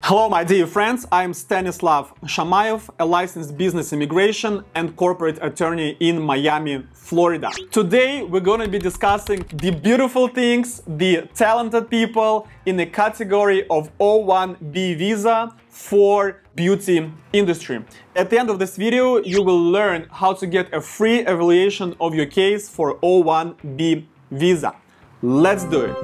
Hello my dear friends, I'm Stanislav Shamayev, a licensed business immigration and corporate attorney in Miami, Florida. Today we're going to be discussing the beautiful things, the talented people in the category of O1B visa for beauty industry. At the end of this video, you will learn how to get a free evaluation of your case for O1B visa. Let's do it.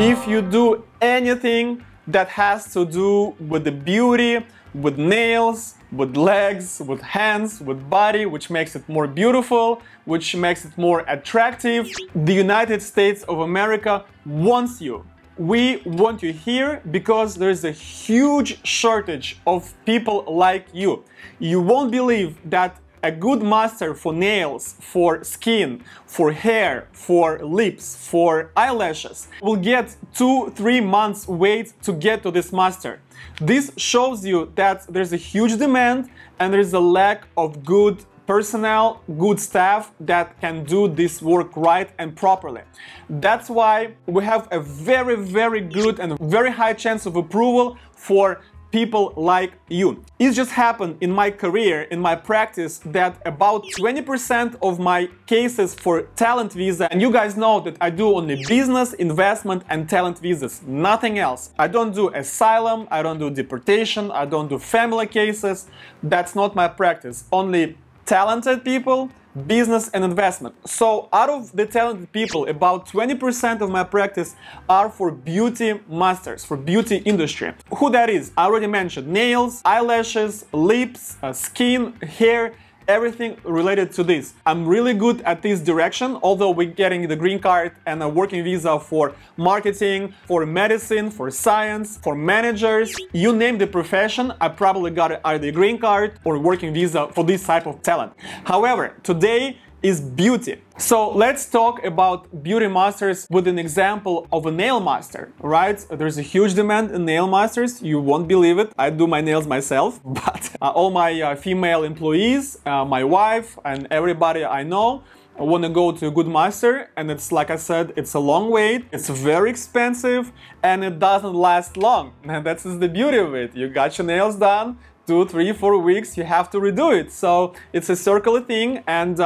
If you do anything that has to do with the beauty, with nails, with legs, with hands, with body, which makes it more beautiful, which makes it more attractive, the United States of America wants you. We want you here because there's a huge shortage of people like you. You won't believe that a good master for nails, for skin, for hair, for lips, for eyelashes will get 2-3 months wait to get to this master. This shows you that there's a huge demand and there's a lack of good personnel, good staff that can do this work right and properly. That's why we have a very good and very high chance of approval for people like you. It just happened in my career, in my practice, that about 20% of my cases for talent visa, and you guys know that I do only business, investment and talent visas, nothing else. I don't do asylum, I don't do deportation, I don't do family cases. That's not my practice. Only talented people, business and investment. So out of the talented people, about 20% of my practice are for beauty masters, for beauty industry. Who that is? I already mentioned nails, eyelashes, lips, skin, hair, everything related to this. I'm really good at this direction, although we're getting the green card and a working visa for marketing, for medicine, for science, for managers. You name the profession, I probably got either a green card or working visa for this type of talent. However, today is beauty. So let's talk about beauty masters with an example of a nail master, right? There's a huge demand in nail masters. You won't believe it. I do my nails myself, but all my female employees, my wife and everybody I know want to go to a good master, and it's like I said, it's a long wait, it's very expensive, and it doesn't last long. And that's the beauty of it. You got your nails done, 2, 3, 4 weeks, you have to redo it. So it's a circular thing, and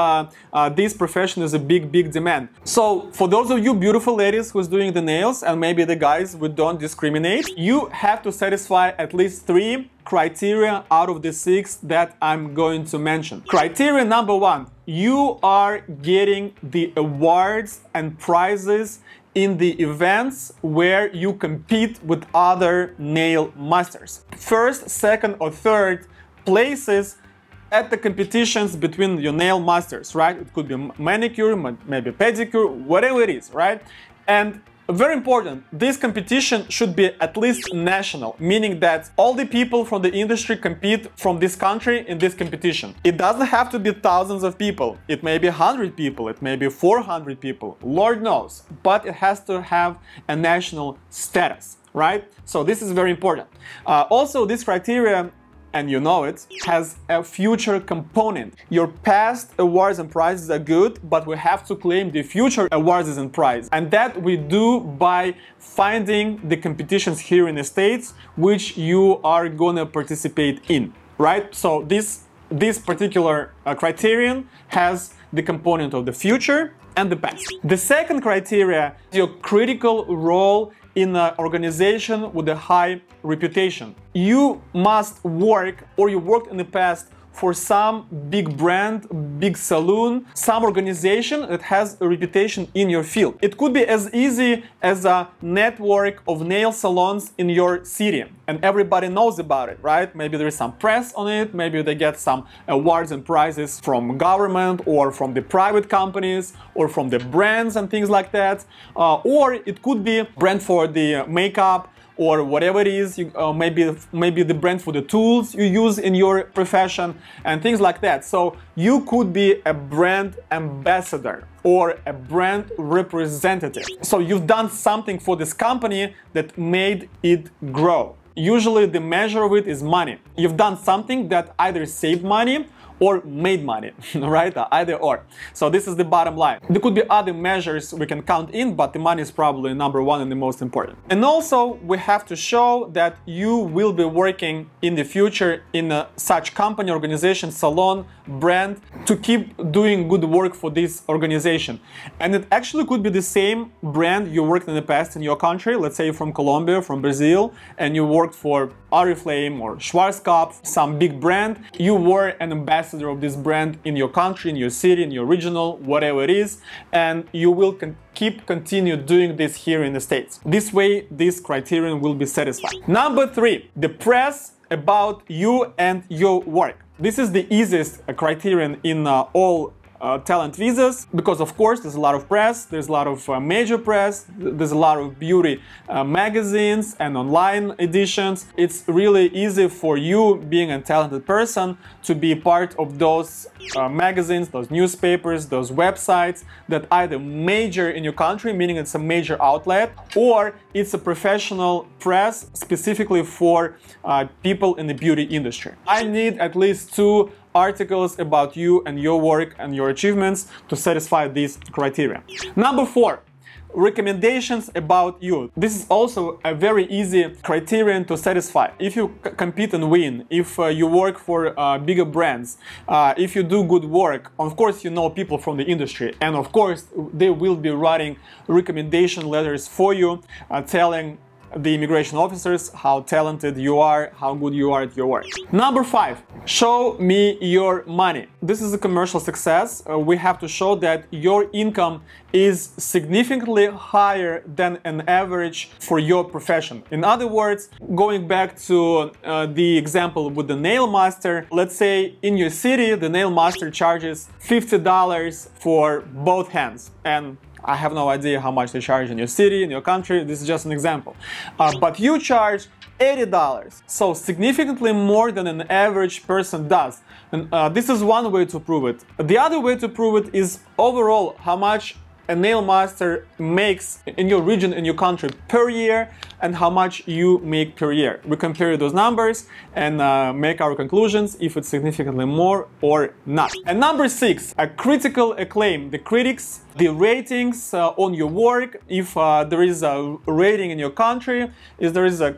this profession is a big demand. So for those of you beautiful ladies who's doing the nails, and maybe the guys who don't discriminate, you have to satisfy at least 3 criteria out of the 6 that I'm going to mention. Criteria number 1, you are getting the awards and prizes in the events where you compete with other nail masters. First, second or third places at the competitions between your nail masters, right? It could be manicure, maybe pedicure, whatever it is, right? And very important, this competition should be at least national, meaning that all the people from the industry compete from this country in this competition. It doesn't have to be thousands of people. It may be 100 people, it may be 400 people, Lord knows, but it has to have a national status, right? So this is very important. Also, this criteria, and you know it, has a future component. Your past awards and prizes are good, but we have to claim the future awards and prizes. And that we do by finding the competitions here in the States, which you are gonna participate in, right? So this particular criterion has the component of the future and the past. The second criteria is your critical role in an organization with a high reputation. You must work, or you worked in the past, for some big brand, big salon, some organization that has a reputation in your field. It could be as easy as a network of nail salons in your city, and everybody knows about it, right? Maybe there is some press on it, maybe they get some awards and prizes from government or from the private companies or from the brands and things like that. Or it could be brand for the makeup, or whatever it is, maybe the brand for the tools you use in your profession and things like that. So you could be a brand ambassador or a brand representative. So you've done something for this company that made it grow. Usually the measure of it is money. You've done something that either saved money or made money, right? Either or. So this is the bottom line. There could be other measures we can count in, but the money is probably number one and the most important. And also we have to show that you will be working in the future in such company, organization, salon, brand, to keep doing good work for this organization. And it actually could be the same brand you worked in the past in your country. Let's say you're from Colombia, from Brazil, and you worked for Oriflame or Schwarzkopf, some big brand. You were an ambassador of this brand in your country, in your city, in your regional, whatever it is, and you will continue doing this here in the States. This way, this criterion will be satisfied. Number 3, the press about you and your work. This is the easiest criterion in all talent visas, because of course there's a lot of press, there's a lot of major press, there's a lot of beauty magazines and online editions. It's really easy for you, being a talented person, to be part of those magazines, those newspapers, those websites that either major in your country, meaning it's a major outlet, or it's a professional press specifically for people in the beauty industry. I need at least 2 articles about you and your work and your achievements to satisfy these criteria. Number 4, recommendations about you. This is also a very easy criterion to satisfy. If you compete and win, if you work for bigger brands, if you do good work, of course you know people from the industry, and of course they will be writing recommendation letters for you, telling the immigration officers how talented you are, how good you are at your work. Number 5, show me your money. This is a commercial success. We have to show that your income is significantly higher than an average for your profession. In other words, going back to the example with the nail master, let's say in your city the nail master charges $50 for both hands, and I have no idea how much they charge in your city, in your country. This is just an example. But you charge $80, so significantly more than an average person does. And this is one way to prove it. The other way to prove it is overall how much a nail master makes in your region, in your country per year, and how much you make per year. We compare those numbers and make our conclusions if it's significantly more or not. And number 6, a critical acclaim. The critics, the ratings on your work. If there is a rating in your country, if there is a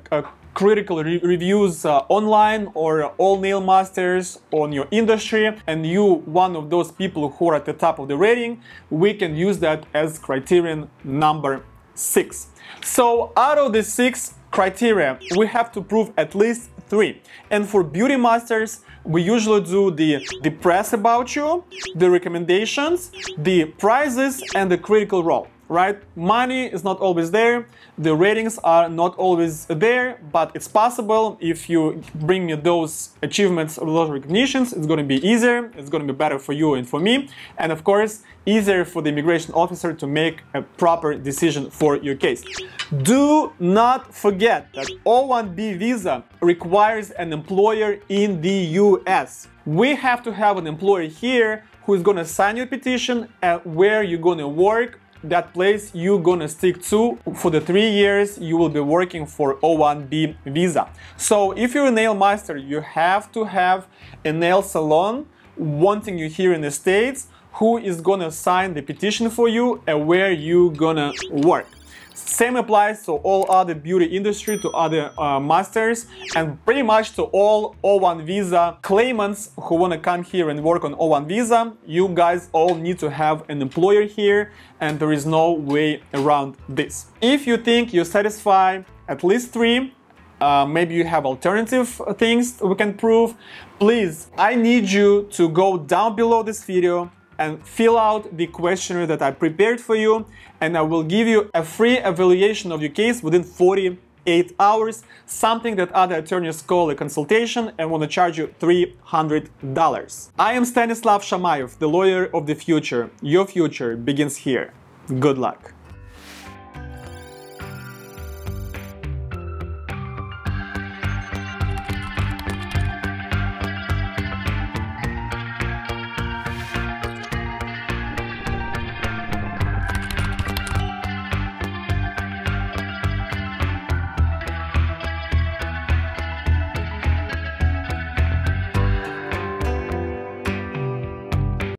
critical reviews online, or all nail masters on your industry, and you one of those people who are at the top of the rating, we can use that as criterion number 6. So out of the 6 criteria, we have to prove at least 3. And for beauty masters, we usually do the press about you, the recommendations, the prizes, and the critical role. Right? Money is not always there, the ratings are not always there, but it's possible. If you bring me those achievements or those recognitions, it's going to be easier, it's going to be better for you and for me, and of course easier for the immigration officer to make a proper decision for your case. Do not forget that O1B visa requires an employer in the US. We have to have an employer here who is going to sign your petition and where you're going to work, that place you're gonna stick to for the 3 years you will be working for O1B visa. So if you're a nail master, you have to have a nail salon wanting you here in the States who is gonna sign the petition for you and where you're gonna work. Same applies to all other beauty industry, to other masters, and pretty much to all O1 visa claimants who want to come here and work on O1 visa. You guys all need to have an employer here, and there is no way around this. If you think you satisfy at least 3, maybe you have alternative things we can prove, please, I need you to go down below this video and fill out the questionnaire that I prepared for you, and I will give you a free evaluation of your case within 48 hours, something that other attorneys call a consultation, and want to charge you $300. I am Stanislav Shamayev, the lawyer of the future. Your future begins here. Good luck.